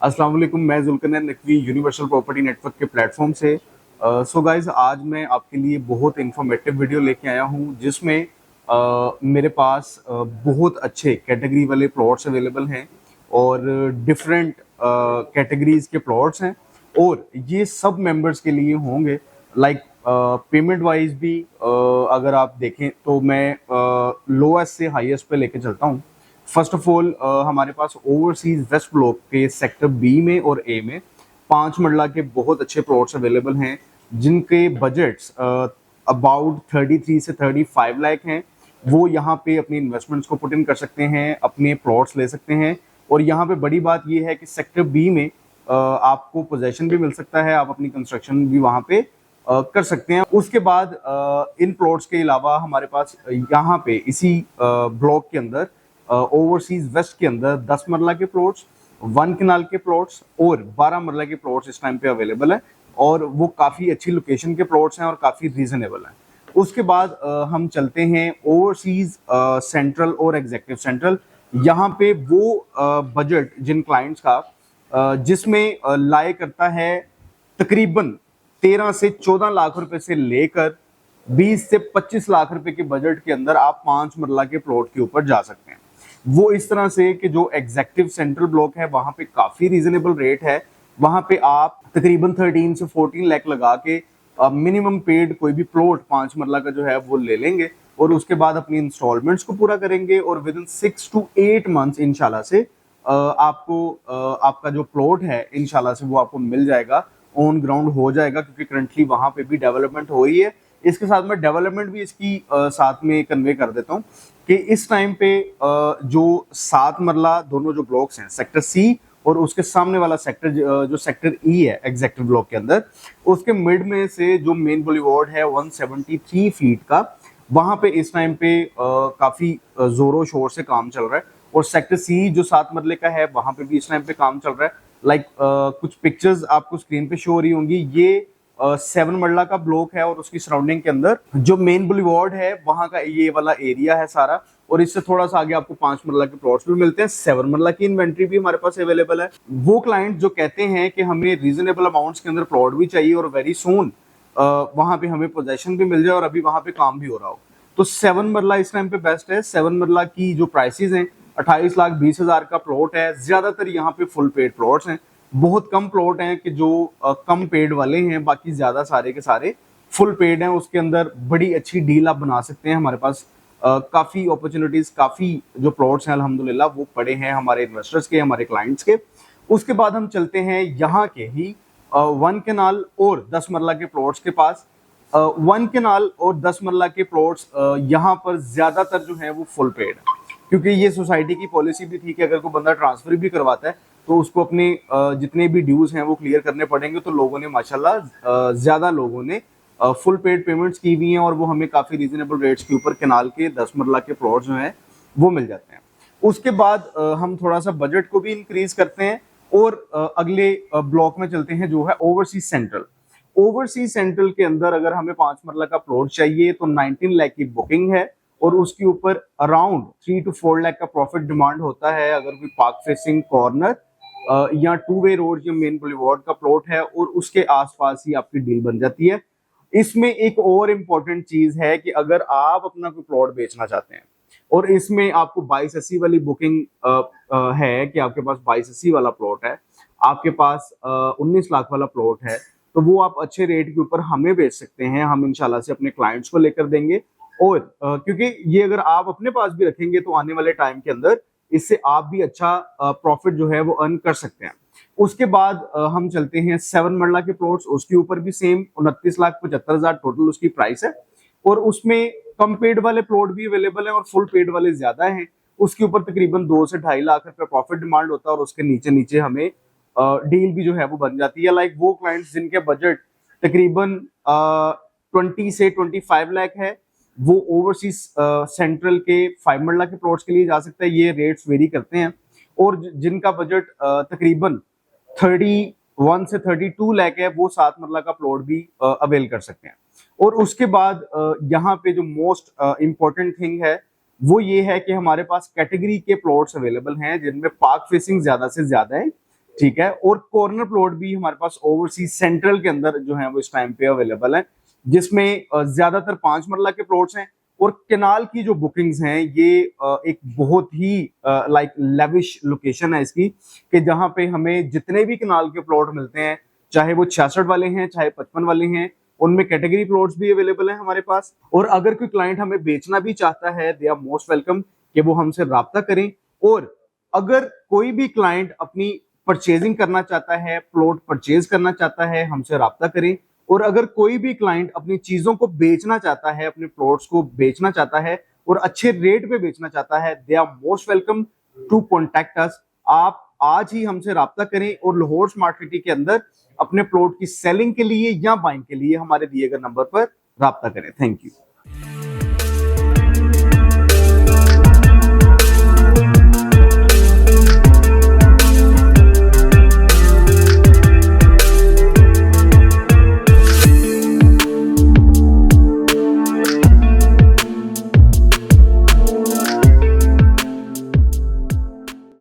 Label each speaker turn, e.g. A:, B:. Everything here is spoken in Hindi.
A: अस्सलाम वालेकुम, मैं Zulqarnain Naqvi universal property network के प्लेटफॉर्म से। सो गाइज, आज मैं आपके लिए बहुत इंफॉर्मेटिव वीडियो लेके आया हूँ जिसमें मेरे पास बहुत अच्छे कैटेगरी वाले प्लॉट्स अवेलेबल हैं और डिफरेंट कैटेगरीज के प्लॉट्स हैं और ये सब मेंबर्स के लिए होंगे। लाइक पेमेंट वाइज भी अगर आप देखें तो मैं लोएस्ट से हाईएस्ट पे लेके चलता हूँ। फर्स्ट ऑफ ऑल हमारे पास ओवरसीज वेस्ट ब्लॉक के सेक्टर बी में और ए में 5 मरला के बहुत अच्छे प्लॉट्स अवेलेबल हैं जिनके बजट्स अबाउट 33 से 35 लाख हैं। वो यहाँ पे अपनी इन्वेस्टमेंट्स को पुट इन कर सकते हैं, अपने प्लॉट्स ले सकते हैं। और यहाँ पे बड़ी बात ये है कि सेक्टर बी में आपको पोजेशन भी मिल सकता है, आप अपनी कंस्ट्रक्शन भी वहाँ पे कर सकते हैं। उसके बाद इन प्लॉट्स के अलावा हमारे पास यहाँ पे इसी ब्लॉक के अंदर ओवरसीज वेस्ट के अंदर 10 मरला के प्लॉट्स, 1 कनाल के प्लॉट्स और 12 मरला के प्लॉट्स इस टाइम पे अवेलेबल है और वो काफ़ी अच्छी लोकेशन के प्लॉट्स हैं और काफ़ी रीजनेबल हैं। उसके बाद हम चलते हैं ओवरसीज सेंट्रल और एग्जेक्टिव सेंट्रल। यहाँ पे वो बजट जिन क्लाइंट्स का जिसमें लाए करता है तकरीबन 13 से 14 लाख रुपए से लेकर 20 से 25 लाख रुपए के बजट के अंदर आप 5 मरला के प्लॉट के ऊपर जा सकते हैं। वो इस तरह से कि जो एग्जेक्टिव सेंट्रल ब्लॉक है वहां पे काफी रीजनेबल रेट है। वहां पे आप तकरीबन 13 से 14 लाख लगा के मिनिमम पेड कोई भी प्लॉट 5 मरला का जो है वो ले लेंगे और उसके बाद अपनी इंस्टॉलमेंट्स को पूरा करेंगे और विद इन 6 to 8 मंथ्स इंशाल्लाह से आपको आपका जो प्लॉट है इंशाल्लाह से वो आपको मिल जाएगा, ऑन ग्राउंड हो जाएगा, क्योंकि करंटली वहां पे भी डेवलपमेंट हो रही है। इसके साथ में डेवलपमेंट भी इसकी साथ में कन्वे कर देता हूँ कि इस टाइम पे जो 7 मरला दोनों जो ब्लॉक्स हैं सेक्टर सी और उसके सामने वाला सेक्टर जो सेक्टर ई है एग्जेक्टिव ब्लॉक के अंदर, उसके मिड में से जो मेन बुलेवार्ड है 173 फीट का, वहां पे इस टाइम पे काफी जोरों शोर से काम चल रहा है। और सेक्टर सी जो 7 मरले का है वहां पे भी इस टाइम पे काम चल रहा है। लाइक कुछ पिक्चर्स आपको स्क्रीन पे शो हो रही होंगी, ये 7 मरला का ब्लॉक है और उसकी सराउंडिंग के अंदर जो मेन बुलेवार्ड है वहां का ये वाला एरिया है सारा। और इससे थोड़ा सा आगे आपको 5 मरला के प्लॉट्स भी मिलते हैं। 7 मरला की इन्वेंट्री भी हमारे पास अवेलेबल है। वो क्लाइंट जो कहते हैं कि हमें रीजनेबल अमाउंट्स के अंदर प्लॉट भी चाहिए और वेरी सून वहां पे हमें पोजेशन भी मिल जाए और अभी वहां पे काम भी हो रहा हो, तो 7 मरला इस टाइम पे बेस्ट है। 7 मरला की जो प्राइसेस हैं 28,20,000 का प्लॉट है। ज्यादातर यहाँ पे फुल पेड प्लॉट्स हैं, बहुत कम प्लॉट हैं कि जो कम पेड वाले हैं, बाकी ज्यादा सारे के सारे फुल पेड हैं। उसके अंदर बड़ी अच्छी डील आप बना सकते हैं। हमारे पास काफी अपॉर्चुनिटीज, काफी जो प्लॉट्स हैं अल्हम्दुलिल्लाह वो पड़े हैं हमारे इन्वेस्टर्स के, हमारे क्लाइंट्स के। उसके बाद हम चलते हैं यहाँ के ही 1 कनाल और 10 मरला के प्लॉट्स के पास। 1 कनाल और 10 मरला के प्लॉट्स यहाँ पर ज्यादातर जो है वो फुल पेड है, क्योंकि ये सोसाइटी की पॉलिसी भी थी कि अगर कोई बंदा ट्रांसफर भी करवाता है तो उसको अपने जितने भी ड्यूज हैं वो क्लियर करने पड़ेंगे। तो लोगों ने माशाल्लाह ज्यादा लोगों ने फुल पेड पेमेंट्स की हुई हैं और वो हमें काफी रीजनेबल रेट्स के ऊपर कनाल के 10 मरला के प्लॉट जो हैं वो मिल जाते हैं। उसके बाद हम थोड़ा सा बजट को भी इंक्रीज करते हैं और अगले ब्लॉक में चलते हैं जो है ओवरसीज सेंट्रल। ओवरसीज सेंट्रल के अंदर अगर हमें 5 मरला का प्लॉट चाहिए तो 19 लाख की बुकिंग है और उसके ऊपर अराउंड 3 to 4 लाख का प्रॉफिट डिमांड होता है अगर कोई पार्क फेसिंग कॉर्नर या टू वे रोड या मेन बुलेवार्ड का प्लॉट है और उसके आसपास ही आपकी डील बन जाती है। इसमें एक और इम्पोर्टेंट चीज है कि अगर आप अपना कोई प्लॉट बेचना चाहते हैं और इसमें आपको 2280 वाली बुकिंग है कि आपके पास 2280 वाला प्लॉट है, आपके पास 19 लाख वाला प्लॉट है, तो वो आप अच्छे रेट के ऊपर हमें बेच सकते हैं। हम इंशाल्लाह से अपने क्लाइंट्स को लेकर देंगे और क्योंकि ये अगर आप अपने पास भी रखेंगे तो आने वाले टाइम के अंदर इससे आप भी अच्छा प्रॉफिट जो है वो अर्न कर सकते हैं। उसके बाद हम चलते हैं 7 मरला के प्लॉट्स। उसके ऊपर भी सेम 29,75,000 टोटल उसकी प्राइस है और उसमें कम पेड वाले प्लॉट भी अवेलेबल है और फुल पेड वाले ज्यादा हैं। उसके ऊपर तकरीबन 2 से 2.5 लाख रुपए प्रॉफिट डिमांड होता है और उसके नीचे नीचे हमें डील भी जो है वो बन जाती है। लाइक वो क्लाइंट्स जिनके बजट तकरीबन 20 से 25 लाख है, वो ओवरसीज सेंट्रल के 5 मरला के प्लॉट्स के लिए जा सकता है। ये रेट्स वेरी करते हैं। और जिनका बजट तकरीबन 31 से 32 लाख है वो 7 मरला का प्लॉट भी अवेल कर सकते हैं। और उसके बाद यहाँ पे जो मोस्ट इम्पोर्टेंट थिंग है वो ये है कि हमारे पास कैटेगरी के प्लॉट्स अवेलेबल हैं जिनमें पार्क फेसिंग ज्यादा से ज्यादा है। ठीक है। और कॉर्नर प्लॉट भी हमारे पास ओवरसीज सेंट्रल के अंदर जो है वो इस टाइम पे अवेलेबल है, जिसमें ज्यादातर 5 मरला के प्लॉट्स हैं। और केनाल की जो बुकिंग्स हैं ये एक बहुत ही लाइक लेविश लोकेशन है इसकी, कि जहां पे हमें जितने भी केनाल के प्लॉट मिलते हैं, चाहे वो 66 वाले हैं चाहे 55 वाले हैं, उनमें कैटेगरी प्लॉट्स भी अवेलेबल हैं हमारे पास। और अगर कोई क्लाइंट हमें बेचना भी चाहता है, दे आर मोस्ट वेलकम कि वो हमसे राब्ता करें। और अगर कोई भी क्लाइंट अपनी परचेजिंग करना चाहता है, प्लॉट परचेज करना चाहता है, हमसे राब्ता करें। और अगर कोई भी क्लाइंट अपनी चीजों को बेचना चाहता है, अपने प्लॉट्स को बेचना चाहता है और अच्छे रेट पे बेचना चाहता है, they are most welcome to contact us. आप आज ही हमसे राब्ता करें और लाहौर स्मार्ट सिटी के अंदर अपने प्लॉट की सेलिंग के लिए या बाइंग के लिए हमारे दिए गए नंबर पर राब्ता करें। Thank you.